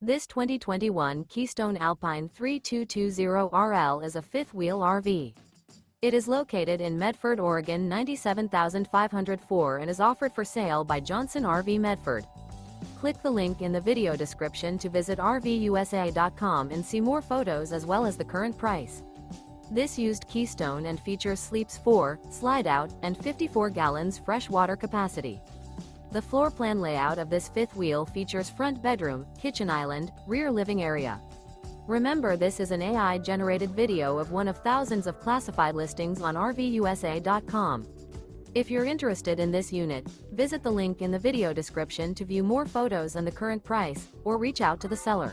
This 2021 Keystone Alpine 3220RL is a fifth-wheel RV. It is located in Medford, Oregon 97504 and is offered for sale by Johnson RV Medford. Click the link in the video description to visit RVUSA.com and see more photos as well as the current price. This used Keystone and features sleeps 4, Slideout, and 54 gallons fresh water capacity. The floor plan layout of this fifth wheel features front bedroom, kitchen island, rear living area. Remember, this is an AI-generated video of one of thousands of classified listings on RVUSA.com. If you're interested in this unit, visit the link in the video description to view more photos and the current price, or reach out to the seller.